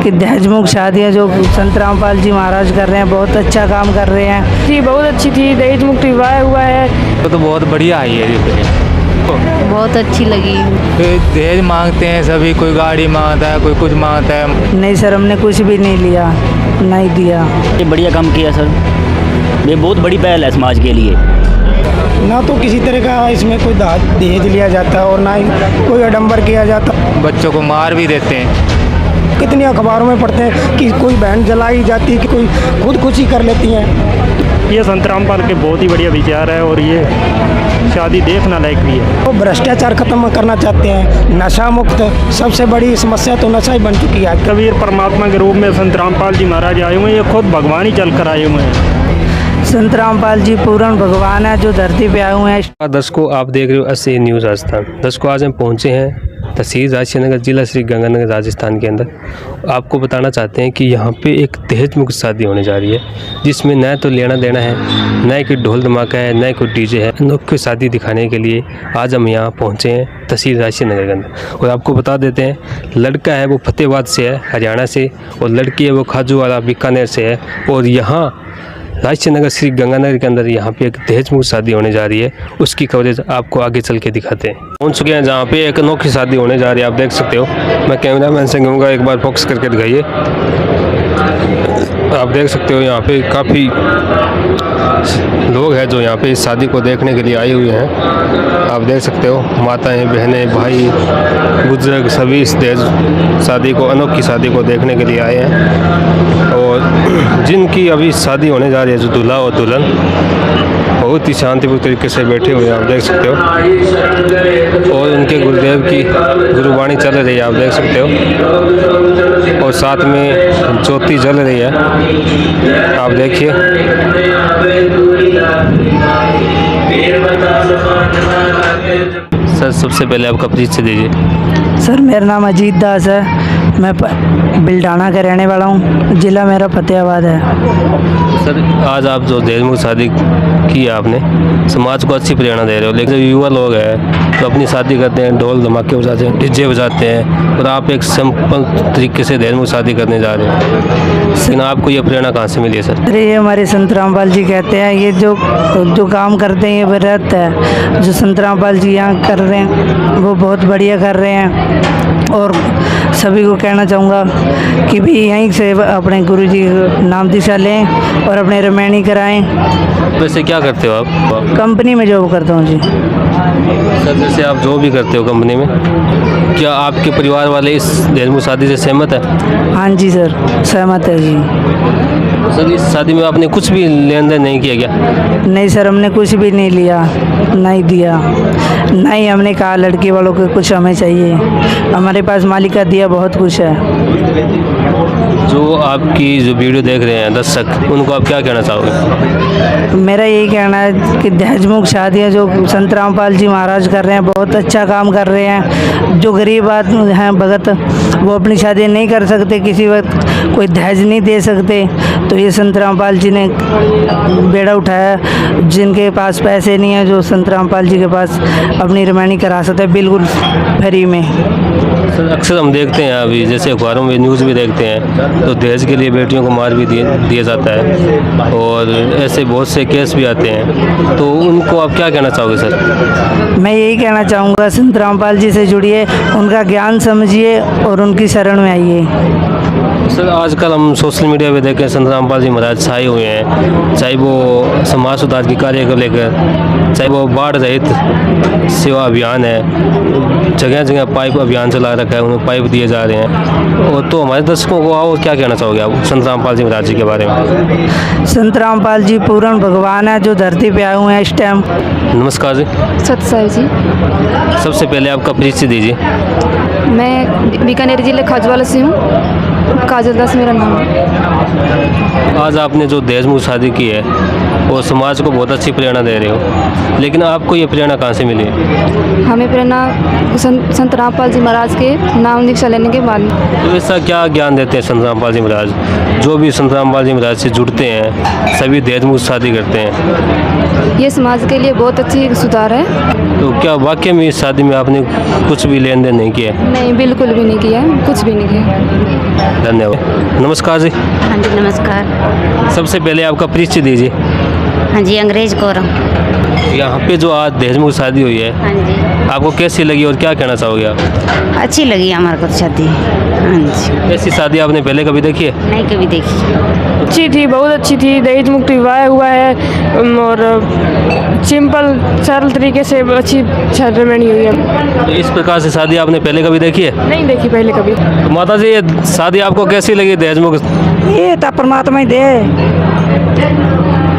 कि दहेजमुख शादियाँ जो संत रामपाल जी महाराज कर रहे हैं, बहुत अच्छा काम कर रहे हैं जी, बहुत अच्छी थी। दहेज मुक्त विवाह हुआ है तो बहुत बढ़िया है ये बहुत अच्छी लगी। दहेज मांगते हैं सभी, कोई गाड़ी मांगता है, कोई कुछ मांगता है। नहीं सर, हमने कुछ भी नहीं लिया, नहीं दिया। ये बढ़िया काम किया सर, ये बहुत बड़ी पहल है समाज के लिए। ना तो किसी तरह का इसमें कोई दहेज लिया जाता है और ना ही कोई आडंबर किया जाता। बच्चों को मार भी देते हैं। कितनी अखबारों में पढ़ते हैं कि कोई बहन जलाई जाती है, कि कोई खुदकुशी कर लेती हैं। ये संत रामपाल के बहुत ही बढ़िया विचार है और ये शादी देखना लायक भी है। वो भ्रष्टाचार खत्म करना चाहते हैं, नशा मुक्त। सबसे बड़ी समस्या तो नशा ही बन चुकी है। कबीर परमात्मा के रूप में संत रामपाल जी महाराज आए हुए हैं, ये खुद भगवान ही चल कर आए हुए हैं। संत रामपाल जी पूर्ण भगवान है जो धरती पे आए हुए हैं। दर्शकों, आप देख रहे हो अस्सी न्यूज़ राजस्थान। दर्शकों, आज हम पहुंचे हैं तहसील राजनगर, जिला श्री गंगानगर, राजस्थान के अंदर। आपको बताना चाहते हैं कि यहाँ पे एक दहेज मुक्त शादी होने जा रही है, जिसमें न तो लेना देना है, न कोई ढोल धमाका है, न कोई डीजे है। अनोखी शादी दिखाने के लिए आज हम यहाँ पहुँचे हैं तहसील राजनगर के अंदर। और आपको बता देते हैं, लड़का है वो फतेहाबाद से है, हरियाणा से, और लड़की है वो खाजूवाला बीकानेर से है। और यहाँ राजनगर श्री गंगानगर के अंदर यहाँ पे एक दहेज मुक्त शादी होने जा रही है। उसकी कवरेज आपको आगे चल के दिखाते हैं। पहुँच चुके हैं जहाँ पे एक अनोखी शादी होने जा रही है, आप देख सकते हो। मैं कैमरामैन से कहूँगा एक बार फोकस करके दिखाइए। आप देख सकते हो यहाँ पे काफ़ी लोग हैं जो यहाँ पे इस शादी को देखने के लिए आए हुए हैं। आप देख सकते हो, माताएं, बहनें, भाई, बुजुर्ग सभी इस दहेज शादी को, अनोखी शादी को देखने के लिए आए हैं। और जिनकी अभी शादी होने जा रही है, जो दूल्हा और दुल्हन बहुत ही शांतिपूर्ण तरीके से बैठे हुए हैं, आप देख सकते हो। और उनके गुरुदेव की गुरुवाणी चल रही है, आप देख सकते हो। और साथ में ज्योति जल रही है, आप देखिए। सर, सबसे पहले आपका परिचय दीजिए। सर, मेरा नाम अजीत दास है, मैं बिल्डाना का रहने वाला हूँ, ज़िला मेरा फतेहाबाद है। सर, आज आप जो दहेज मुक्त शादी की है आपने, समाज को अच्छी प्रेरणा दे रहे हो, लेकिन जो युवा लोग हैं तो अपनी शादी करते हैं, ढोल धमाके बजाते हैं, डीजे बजाते हैं, और आप एक सिंपल तरीके से दहेज मुक्त शादी करने जा रहे हैं। लेकिन आपको ये प्रेरणा कहाँ से मिली है सर? अरे, ये हमारे संत रामपाल जी कहते हैं, ये जो काम करते हैं ये व्रत है जो संत रामपाल जी यहाँ कर रहे हैं, वो बहुत बढ़िया कर रहे हैं। और सभी को कहना चाहूँगा कि भी यहीं से अपने गुरुजी नाम दिशा लें और अपने रमैनी कराएं। वैसे क्या करते हो आप? कंपनी में जॉब करता हूँ जी। सर, जैसे आप जो भी करते हो कंपनी में, क्या आपके परिवार वाले इस दहेज मुक्त शादी से सहमत है? हाँ जी सर, सहमत है जी। सर, इस शादी में आपने कुछ भी लेन देन नहीं किया क्या? नहीं सर, हमने कुछ भी नहीं लिया, नहीं दिया, नहीं हमने कहा लड़की वालों को कुछ हमें चाहिए। हमारे पास मालिक का दिया बहुत कुछ है। जो आपकी जो वीडियो देख रहे हैं दर्शक, उनको आप क्या कहना चाहोगे? मेरा यही कहना है कि दहेजमुक्त शादियाँ जो संत रामपाल जी महाराज कर रहे हैं, बहुत अच्छा काम कर रहे हैं। जो गरीब आदमी हैं भगत, वो अपनी शादी नहीं कर सकते, किसी वक्त कोई दहेज नहीं दे सकते, तो ये संत रामपाल जी ने बेड़ा उठाया। जिनके पास पैसे नहीं है, जो संत रामपाल जी के पास अपनी रमैनी करा सकते हैं बिल्कुल फ्री में। सर, अक्सर हम देखते हैं अभी, जैसे अखबारों में न्यूज़ भी देखते हैं, तो दहेज के लिए बेटियों को मार भी दिया जाता है, और ऐसे बहुत से केस भी आते हैं, तो उनको आप क्या कहना चाहोगे सर? मैं यही कहना चाहूँगा, संत रामपाल जी से जुड़िए, उनका ज्ञान समझिए और उनकी शरण में आइए। सर, आजकल हम सोशल मीडिया पे देखें, संत रामपाल जी महाराज छाए हुए हैं, चाहे वो समाज सुधार के कार्य को लेकर, चाहे वो बाढ़ रहित सेवा अभियान है, जगह जगह पाइप अभियान चला रखा है, उन्हें पाइप दिए जा रहे हैं। और तो हमारे दर्शकों को और क्या कहना चाहोगे आप संत रामपाल जी महाराज जी के बारे में? संत रामपाल जी पूर्ण भगवान है जो धरती पे आए हुए हैं इस टाइम। नमस्कार जी। सतसाई जी। सबसे पहले आपका परिचय दीजिए। मैं बीकानेर जिले खाजवाला से हूँ, काजल दास मेरा नाम है। आज आपने जो दहेज मुक्त शादी की है, और समाज को बहुत अच्छी प्रेरणा दे रहे हो, लेकिन आपको ये प्रेरणा कहाँ से मिली? हमें प्रेरणा संत रामपाल जी महाराज के नाम दीक्षा लेने के बाद। तो ऐसा क्या ज्ञान देते हैं संत रामपाल जी महाराज? जो भी संत रामपाल जी महाराज से जुड़ते हैं सभी दहेज मुक्त शादी करते हैं। ये समाज के लिए बहुत अच्छी सुधार है। तो क्या वाकई में इस शादी में आपने कुछ भी लेन देन नहीं किया? नहीं, बिल्कुल भी नहीं किया, कुछ भी नहीं किया। धन्यवाद। नमस्कार जी। हाँ जी नमस्कार। सबसे पहले आपका परिचय दीजिए। हाँ जी अंग्रेज कौरम। यहाँ पे जो आज दहेज मुक्त शादी हुई है, हाँ जी आपको कैसी लगी और क्या कहना चाहोगे आप? अच्छी लगी हमारे को शादी। हाँ जी। ऐसी शादी आपने पहले कभी देखी है? नहीं कभी देखी। अच्छी थी, बहुत अच्छी थी। दहेज मुक्त विवाह हुआ है और सिंपल सरल तरीके से अच्छी सेरेमनी हुई है। तो इस प्रकार से शादी आपने पहले कभी देखी है? नहीं देखी पहले कभी। तो माता जी, ये शादी आपको कैसी लगी दहेज मुक्त? ये तो परमात्मा ही दे,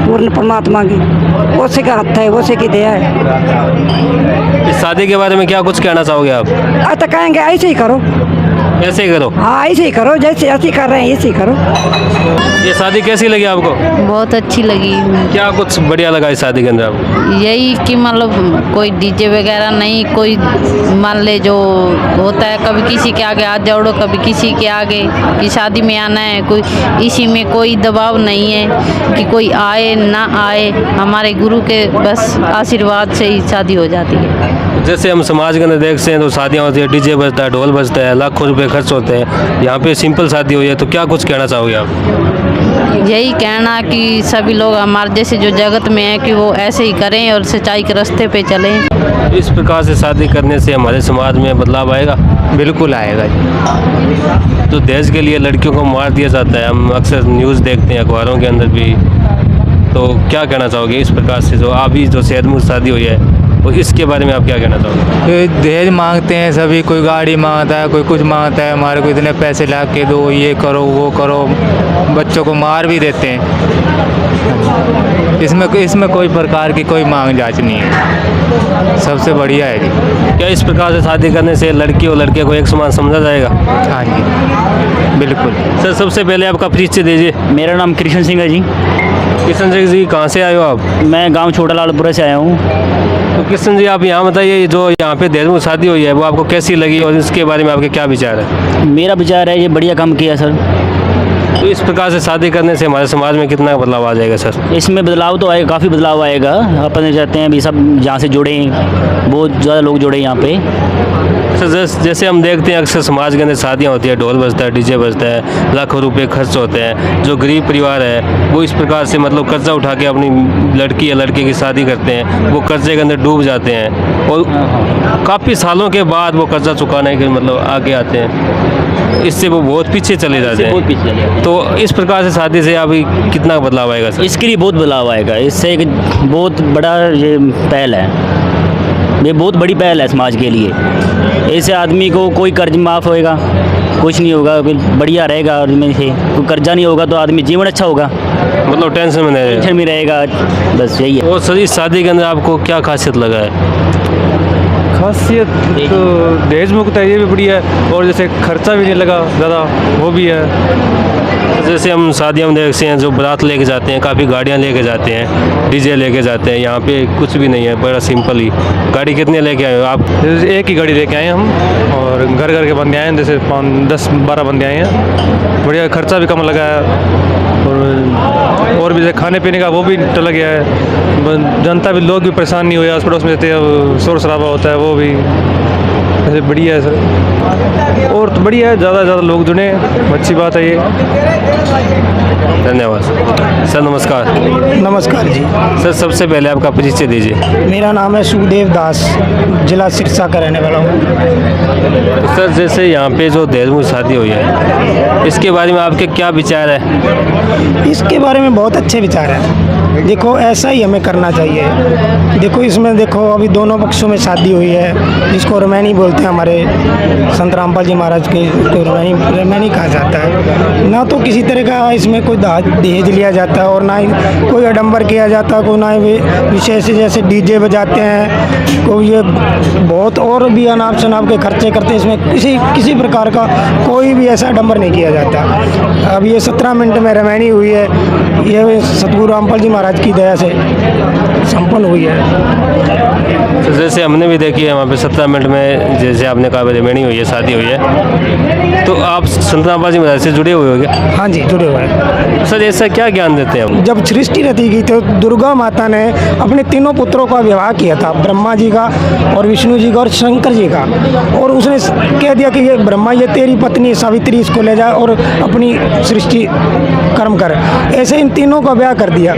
पूर्ण परमात्मा की, उसी का हाथ है, उसी की दया है। इस शादी के बारे में क्या कुछ कहना चाहोगे आप? तो कहेंगे ऐसे ही करो, ऐसे ही करो। हाँ ऐसे ही करो, जैसे ऐसे कर रहे हैं ऐसे ही करो। ये शादी कैसी लगी आपको? बहुत अच्छी लगी। क्या कुछ बढ़िया लगा इस शादी के अंदर आपको? यही कि मतलब कोई डीजे वगैरह नहीं, कोई मान ले जो होता है कभी किसी के आगे हाथ जोड़ो, कभी किसी के आगे कि शादी में आना है, कोई इसी में कोई दबाव नहीं है कि कोई आए ना आए, हमारे गुरु के बस आशीर्वाद से ही शादी हो जाती है। जैसे हम समाज के अंदर देखते हैं तो शादियाँ होती है, डीजे बजता है, ढोल बजता है, लाखों रुपए खर्च होते हैं। यहाँ पे सिंपल शादी हुई है, तो क्या कुछ कहना चाहोगे आप? यही कहना कि सभी लोग हमारे जैसे जो जगत में हैं कि वो ऐसे ही करें और सच्चाई के रास्ते पे चलें। इस प्रकार से शादी करने से हमारे समाज में बदलाव आएगा? बिल्कुल आएगा जी। तो दहेज के लिए लड़कियों को मार दिया जाता है, हम अक्सर न्यूज़ देखते हैं अखबारों के अंदर भी। तो क्या कहना चाहोगे इस प्रकार से जो अभी जो दहेज मुक्त शादी हुई है, तो इसके बारे में आप क्या कहना चाहोगे? दहेज मांगते हैं सभी, कोई गाड़ी मांगता है, कोई कुछ मांगता है, हमारे को इतने पैसे ला के दो, ये करो वो करो, बच्चों को मार भी देते हैं। इसमें कोई प्रकार की कोई मांग जांच नहीं है, सबसे बढ़िया है जी। क्या इस प्रकार से शादी करने से लड़की और लड़के को एक समान समझा जाएगा? हाँ जी बिल्कुल। सर सबसे पहले आपका परिचय दीजिए। मेरा नाम कृष्ण सिंह है जी। किशन सिंह जी, कहाँ से आए हो आप? मैं गांव छोटा लालपुरा से आया हूँ। तो किशन जी, आप यहाँ बताइए, जो यहाँ पे दहेज मुक्त शादी हुई है वो आपको कैसी लगी और इसके बारे में आपके क्या विचार है? मेरा विचार है ये बढ़िया काम किया सर। तो इस प्रकार से शादी करने से हमारे समाज में कितना बदलाव आ जाएगा सर? इसमें बदलाव तो आएगा, काफ़ी बदलाव आएगा। अपन चाहते हैं भी सब जहाँ से जुड़े, बहुत ज़्यादा लोग जुड़े यहाँ पे। सर जैसे हम देखते हैं अक्सर समाज के अंदर शादियाँ होती है, ढोल बजता है, डीजे बजता है, लाखों रुपए खर्च होते हैं। जो गरीब परिवार है वो इस प्रकार से मतलब कर्जा उठा के अपनी लड़की या लड़के की शादी करते हैं, वो कर्जे के अंदर डूब जाते हैं और काफ़ी सालों के बाद वो कर्जा चुकाने के मतलब आगे आते हैं, इससे वो बहुत पीछे चले जाते हैं। बहुत पीछे चले जाते हैं। तो इस प्रकार से शादी से अभी कितना बदलाव आएगा सर? इसके लिए बहुत बदलाव आएगा। इससे एक बहुत बड़ा ये पहल है, ये बहुत बड़ी पहल है समाज के लिए। ऐसे आदमी को कोई कर्ज माफ़ होएगा, कुछ नहीं होगा, बढ़िया रहेगा। और में से कोई कर्जा नहीं होगा तो आदमी जीवन अच्छा होगा, मतलब टेंशन में नहीं रहेगा। टेंशन में रहेगा। बस यही है। और सर इस शादी के अंदर आपको क्या खासियत लगा है? खासियत तो दहेज मुक्त है, ये भी बढ़िया है, और जैसे खर्चा भी नहीं लगा ज़्यादा, वो भी है। जैसे हम शादियों में देखते हैं जो बारात लेके जाते हैं, काफ़ी गाड़ियाँ लेके जाते हैं, डीजे लेके जाते हैं, यहाँ पे कुछ भी नहीं है, बड़ा सिंपल ही। गाड़ी कितने लेके आए हो आप? जैसे एक ही गाड़ी लेके आए हम, और घर घर के बंदे आए हैं, जैसे 10-12 बंदे आए हैं। बढ़िया, खर्चा भी कम लगा है, और भी जैसे खाने पीने का वो भी टल गया है। जनता भी, लोग भी परेशान नहीं हुए, आस पड़ोस में रहते हैं, शोर शराबा होता है, वो भी ऐसे बढ़िया है सर। और तो बढ़िया है, ज़्यादा से ज़्यादा लोग जुड़े, अच्छी बात है ये। धन्यवाद सर। नमस्कार। नमस्कार जी। सर सबसे पहले आपका परिचय दीजिए। मेरा नाम है सुखदेव दास, जिला सिरसा का रहने वाला हूँ। सर जैसे यहाँ पे जो दहेज मुक्त शादी हुई है, इसके बारे में आपके क्या विचार है? इसके बारे में बहुत अच्छे विचार हैं। देखो ऐसा ही हमें करना चाहिए। देखो इसमें देखो अभी दोनों पक्षों में शादी हुई है, जिसको रमैनी बोलते हैं हमारे संत रामपाल जी महाराज के, उसको रमैनी कहा जाता है। ना तो किसी तरह का इसमें कोई दहेज लिया जाता है और ना ही कोई आडंबर किया जाता है, कोई ना ही विशेष जैसे डीजे बजाते हैं, कोई ये बहुत और भी अनाप शनाप के खर्चे करते हैं। इसमें किसी प्रकार का कोई भी ऐसा आडंबर नहीं किया जाता। अब ये 17 मिनट में रमैनी हुई है, ये सतगुरु रामपाल जी महाराज की दया से संपन्न हुई है। तो जैसे हमने भी देखी है वहाँ पे 17 मिनट में, जैसे आपने कहा रेमणी हुई है, शादी हुई है, तो आप संत रामपाल जी महाराज से जुड़े हुए होंगे? हाँ जी, जुड़े हुए हैं। सर ऐसा क्या ज्ञान देते हैं हम? जब सृष्टि रची गई तो दुर्गा माता ने अपने तीनों पुत्रों का विवाह किया था, ब्रह्मा जी का और विष्णु जी का और शंकर जी का, और उसने कह दिया कि ये ब्रह्मा ये तेरी पत्नी सावित्री, इसको ले जा और अपनी सृष्टि कर्म कर। ऐसे इन तीनों का ब्याह कर दिया,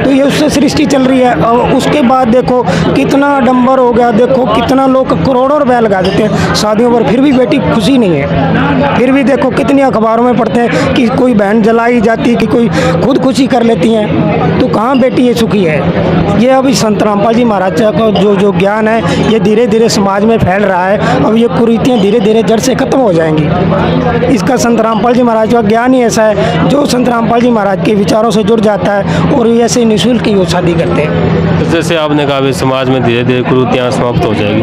तो ये उससे सृष्टि चल रही है। और उसके बाद देखो कितना डंबर हो गया, देखो कितना लोग करोड़ों रुपया लगा देते हैं शादियों पर, फिर भी बेटी खुशी नहीं है। फिर भी देखो कितनी अखबारों में पढ़ते हैं कि कोई बहन जलाई जाती, कि कोई खुद खुशी कर लेती हैं, तो कहाँ बेटी ये सुखी है। ये अभी संत रामपाल जी महाराज का जो ज्ञान है ये धीरे धीरे समाज में फैल रहा है। अब ये कुरीतियाँ धीरे धीरे जड़ से खत्म हो जाएंगी। इसका संत रामपाल जी महाराज का ज्ञान ही ऐसा है, जो संत रामपाल जी महाराज के विचारों से जुड़ जाता है और ये ऐसे निःशुल्क ही वो शादी करते हैं। तो जैसे आपने कहा समाज में धीरे धीरे कुरीतियाँ समाप्त हो जाएगी,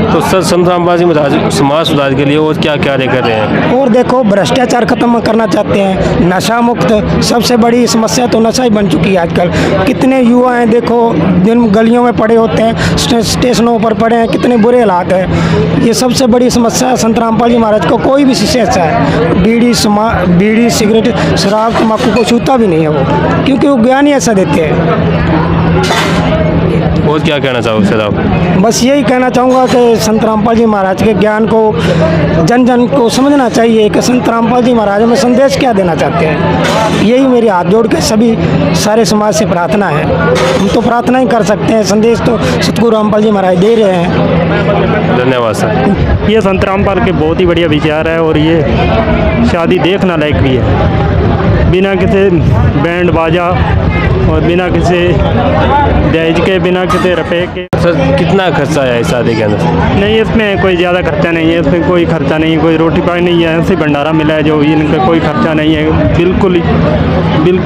तो सर संत रामपाल जी महाराज समाज सुधार के लिए और क्या कार्य कर रहे हैं? और देखो भ्रष्टाचार खत्म करना चाहते हैं, नशा मुक्त। सबसे बड़ी समस्या तो नशा ही बन चुकी है आजकल। कितने युवा हैं देखो जिन गलियों में पड़े होते हैं, स्टेशनों पर पड़े हैं, कितने बुरे हालात हैं। ये सबसे बड़ी समस्या है। संत रामपाल जी महाराज को कोई भी शिष्य ऐसा है बीड़ी सिगरेट शराब तम्बाकू को छूता भी नहीं है वो, क्योंकि वो ज्ञान ही ऐसा देते हैं। और क्या कहना चाहोगे सर आप? बस यही कहना चाहूँगा कि संत रामपाल जी महाराज के ज्ञान को जन जन को समझना चाहिए कि संत रामपाल जी महाराज में संदेश क्या देना चाहते हैं। यही मेरी हाथ जोड़ के सभी सारे समाज से प्रार्थना है। हम तो प्रार्थना ही कर सकते हैं, संदेश तो सतगुरु रामपाल जी महाराज दे रहे हैं। धन्यवाद सर। ये संत रामपाल के बहुत ही बढ़िया विचार है और ये शादी देखना लायक भी है, बिना किसी बैंड बाजा और बिना किसी दहेज के, बिना किसी रुपए के। सर कितना खर्चा है इस शादी के अंदर? नहीं, इसमें कोई ज़्यादा खर्चा नहीं है, इसमें कोई खर्चा नहीं है, कोई रोटी पानी नहीं है, ऐसे भंडारा मिला है जो इनका कोई खर्चा नहीं है। बिल्कुल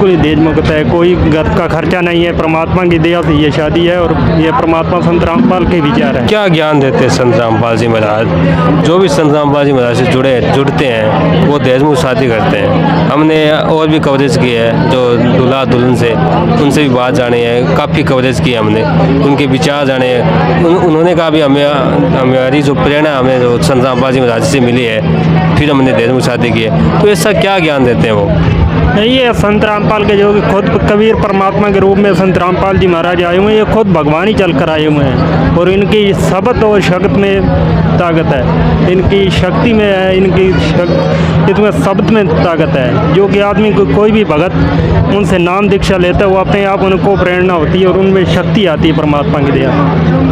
ही दहेज मुक्त है, कोई घर का खर्चा नहीं है। परमात्मा की दया से ये शादी है और ये परमात्मा संत रामपाल के विचार है। क्या ज्ञान देते हैं संत रामपाल जी महाराज? जो भी संत रामपाल जी महाराज से जुड़ते हैं वो दहेज मुक्त शादी करते हैं। हमने और भी कवरेज की है, जो दूल्हा दुल्हन से उनसे भी बात जानी है, काफ़ी कवरेज की हमने, उनके विचार जाने हैं। उन्होंने कहा भी हमारी जो प्रेरणा हमें जो संत रामपाल जी महाराज से मिली है, फिर हमने दहेज मुक्त शादी की है। तो ऐसा क्या ज्ञान देते हैं वो? नहीं, ये संत रामपाल के जो कि खुद कबीर परमात्मा के रूप में संत रामपाल जी महाराज आए हुए हैं, ये खुद भगवान ही चल कर आए हुए हैं और इनकी शब्द और शक्ति में ताकत है, इनकी शक्ति में है, इसमें शब्द में ताकत है। जो कि आदमी को कोई भी भगत उनसे नाम दीक्षा लेता है वो अपने आप उनको प्रेरणा होती है और उनमें शक्ति आती है परमात्मा की दया।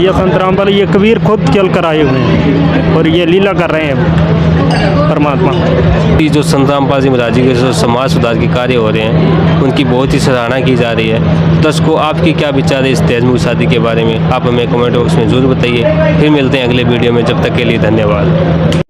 ये संत रामपाल, ये कबीर खुद चल कर आए हुए हैं और ये लीला कर रहे हैं परमात्मा। ये जो संत रामपाल जी महाराज जी के जो समाज सुधार के कार्य हो रहे हैं उनकी बहुत ही सराहना की जा रही है। दर्शकों, आपकी क्या विचार है इस दहेज मुक्त शादी के बारे में? आप हमें कमेंट बॉक्स में ज़रूर बताइए। फिर मिलते हैं अगले वीडियो में, जब तक के लिए धन्यवाद।